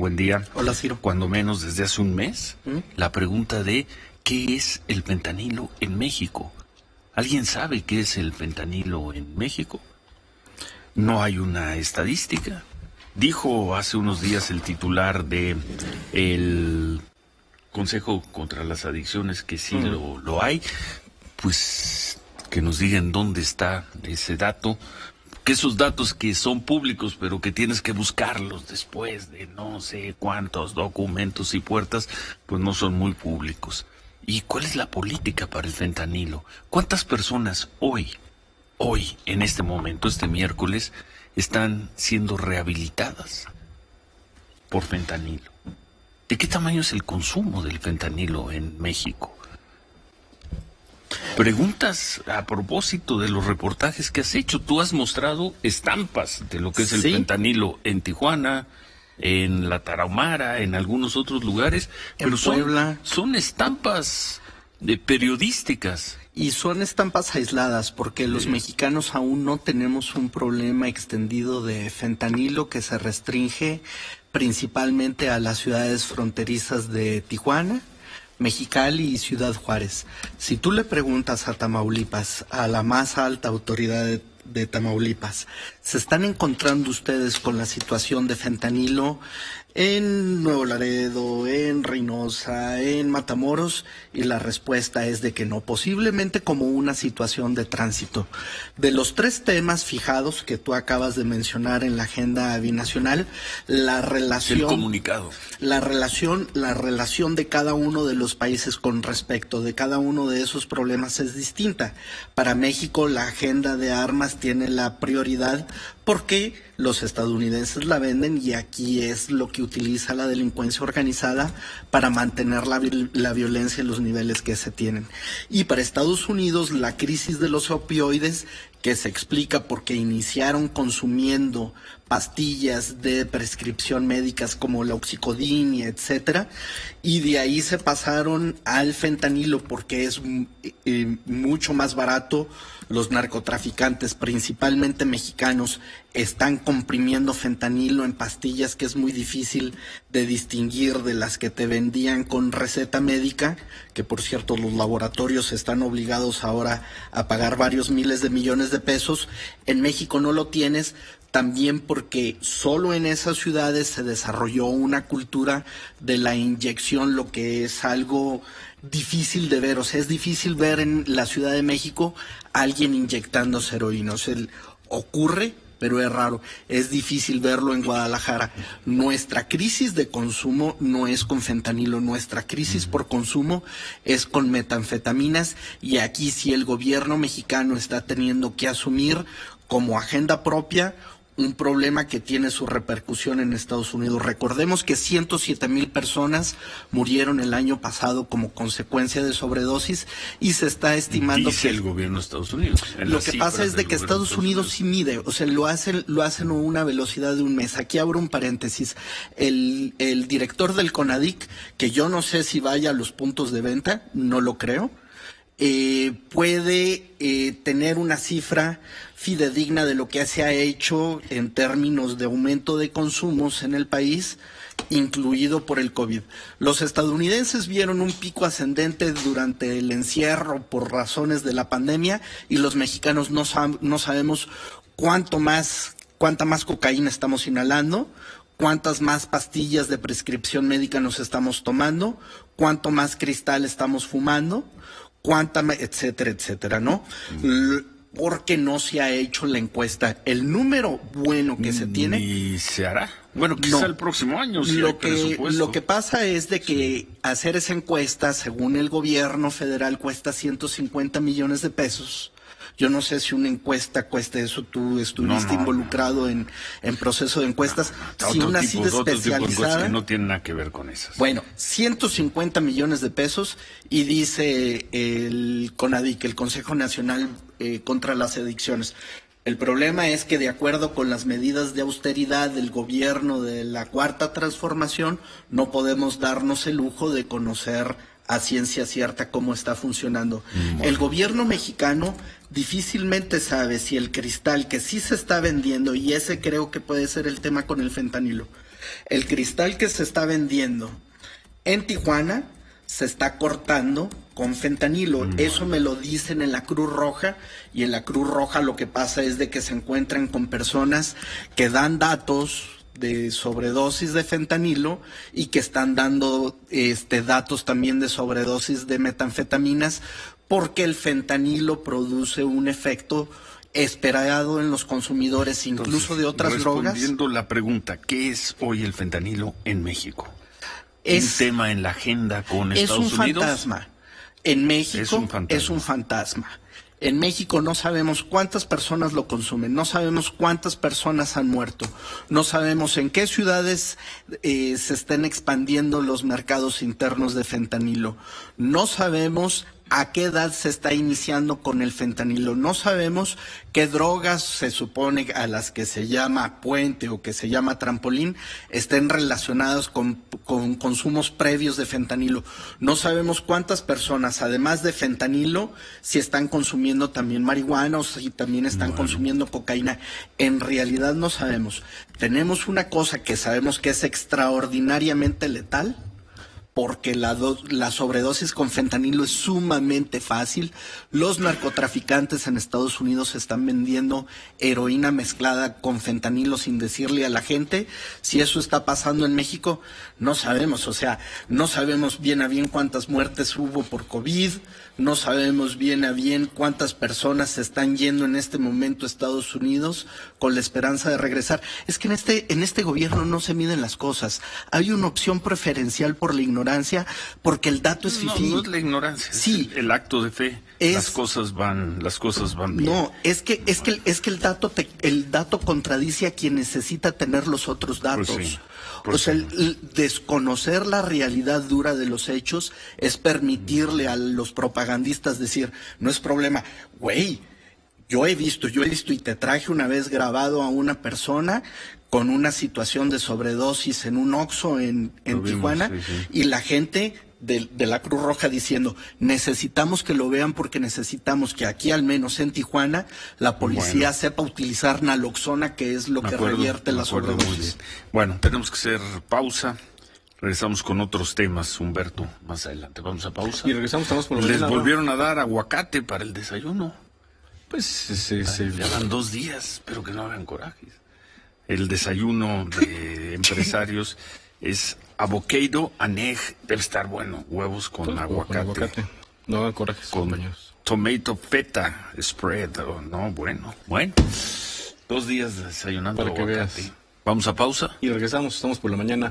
Buen día. Hola, Ciro. Cuando menos desde hace un mes, la pregunta de ¿qué es el fentanilo en México? ¿Alguien sabe qué es el fentanilo en México? No hay una estadística. Dijo hace unos días el titular de el Consejo contra las Adicciones que sí lo hay. Pues que nos digan dónde está ese dato. Que esos datos que son públicos, pero que tienes que buscarlos después de no sé cuántos documentos y puertas, pues no son muy públicos. ¿Y cuál es la política para el fentanilo? ¿Cuántas personas hoy, en este momento, este miércoles, están siendo rehabilitadas por fentanilo? ¿De qué tamaño es el consumo del fentanilo en México? Preguntas a propósito de los reportajes que has hecho. Tú has mostrado estampas de lo que es el fentanilo en Tijuana, en la Tarahumara, en algunos otros lugares, pero son estampas periodísticas. Y son estampas aisladas porque los mexicanos aún no tenemos un problema extendido de fentanilo que se restringe principalmente a las ciudades fronterizas de Tijuana, Mexicali y Ciudad Juárez. Si tú le preguntas a Tamaulipas, a la más alta autoridad de Tamaulipas, ¿se están encontrando ustedes con la situación de fentanilo en Nuevo Laredo, en Reynosa, en Matamoros? Y la respuesta es de que no, posiblemente como una situación de tránsito. De los 3 temas fijados que tú acabas de mencionar en la agenda binacional, la relación... El comunicado. La relación de cada uno de los países con respecto de cada uno de esos problemas es distinta. Para México la agenda de armas tiene la prioridad porque los estadounidenses la venden y aquí es lo que utiliza la delincuencia organizada para mantener la violencia en los niveles que se tienen. Y para Estados Unidos la crisis de los opioides, que se explica porque iniciaron consumiendo pastillas de prescripción médicas como la oxicodina, etcétera, y de ahí se pasaron al fentanilo porque es mucho más barato. Los narcotraficantes, principalmente mexicanos, están comprimiendo fentanilo en pastillas que es muy difícil de distinguir de las que te vendían con receta médica, que por cierto los laboratorios están obligados ahora a pagar varios miles de millones de pesos. En México no lo tienes, también porque solo en esas ciudades se desarrolló una cultura de la inyección, lo que es algo difícil de ver. O sea, es difícil ver en la Ciudad de México a alguien inyectando heroína. O sea, ocurre, pero es raro. Es difícil verlo en Guadalajara. Nuestra crisis de consumo no es con fentanilo, nuestra crisis por consumo es con metanfetaminas, y aquí sí el gobierno mexicano está teniendo que asumir como agenda propia un problema que tiene su repercusión en Estados Unidos. Recordemos que 107,000 personas murieron el año pasado como consecuencia de sobredosis y se está estimando dice que el gobierno de Estados Unidos. Lo que pasa es de que Estados Unidos sí mide, o sea, lo hacen a una velocidad de un mes. Aquí abro un paréntesis. El director del CONADIC, que yo no sé si vaya a los puntos de venta, no lo creo, puede tener una cifra fidedigna de lo que se ha hecho en términos de aumento de consumos en el país, incluido por el COVID. Los estadounidenses vieron un pico ascendente durante el encierro por razones de la pandemia y los mexicanos no sabemos cuánta más cocaína estamos inhalando, cuántas más pastillas de prescripción médica nos estamos tomando, cuánto más cristal estamos fumando, etcétera, etcétera, ¿no? Porque no se ha hecho la encuesta. El número bueno que se tiene... ¿Y se hará? Bueno, quizá el próximo año, si hay presupuesto. Lo que pasa es de que hacer esa encuesta, según el gobierno federal, cuesta 150 millones de pesos. Yo no sé si una encuesta cueste eso. Tú estuviste involucrado en proceso de encuestas. Si una así de especializada, que no tiene nada que ver con esas. Bueno, 150 millones de pesos, y dice el CONADIC, el Consejo Nacional contra las Adicciones. El problema es que, de acuerdo con las medidas de austeridad del gobierno de la Cuarta Transformación, no podemos darnos el lujo de conocer a ciencia cierta cómo está funcionando. Bueno. El gobierno mexicano difícilmente sabe si el cristal que sí se está vendiendo, y ese creo que puede ser el tema con el fentanilo, El cristal que se está vendiendo en Tijuana se está cortando con fentanilo. Eso me lo dicen en la Cruz Roja, y en la Cruz Roja lo que pasa es de que se encuentran con personas que dan datos de sobredosis de fentanilo y que están dando datos también de sobredosis de metanfetaminas, porque el fentanilo produce un efecto esperado en los consumidores, incluso entonces, de otras drogas. Respondiendo la pregunta, ¿qué es hoy el fentanilo en México? ¿Un tema en la agenda con Estados Unidos? Es un fantasma. En México es un fantasma. En México no sabemos cuántas personas lo consumen, no sabemos cuántas personas han muerto, no sabemos en qué ciudades se estén expandiendo los mercados internos de fentanilo, no sabemos a qué edad se está iniciando con el fentanilo, no sabemos qué drogas se supone a las que se llama puente o que se llama trampolín estén relacionadas con consumos previos de fentanilo, no sabemos cuántas personas además de fentanilo si están consumiendo también marihuana o si también están consumiendo cocaína. En realidad no sabemos. Tenemos una cosa que sabemos que es extraordinariamente letal, porque la sobredosis con fentanilo es sumamente fácil. Los narcotraficantes en Estados Unidos están vendiendo heroína mezclada con fentanilo sin decirle a la gente. Si eso está pasando en México, no sabemos. O sea, no sabemos bien a bien cuántas muertes hubo por COVID, no sabemos bien a bien cuántas personas se están yendo en este momento a Estados Unidos con la esperanza de regresar. Es que en este gobierno no se miden las cosas. Hay una opción preferencial por la ignorancia, porque el dato es fifí. No es la ignorancia, sí, es el acto de fe. Las cosas van bien. No, es que el dato contradice a quien necesita tener los otros datos. Pues sí. O sea, el desconocer la realidad dura de los hechos es permitirle a los propagandistas decir, no es problema, güey, yo he visto y te traje una vez grabado a una persona con una situación de sobredosis en un Oxxo en Tijuana, sí. Y la gente de la Cruz Roja diciendo, necesitamos que lo vean porque necesitamos que aquí, al menos en Tijuana, la policía sepa utilizar naloxona, que es lo que revierte la sobredosis. Bueno, tenemos que hacer pausa. Regresamos con otros temas, Humberto, más adelante. Vamos a pausa. Y regresamos por la Les volvieron a dar aguacate para el desayuno. Pues ya van 2 días, espero que no hagan corajes. El desayuno de empresarios es avocado and egg, debe estar bueno, huevos con aguacate. No hagan corajes, compañeros. Tomato feta spread, bueno. 2 días desayunando para aguacate. Que veas. Vamos a pausa. Y regresamos, estamos por la mañana.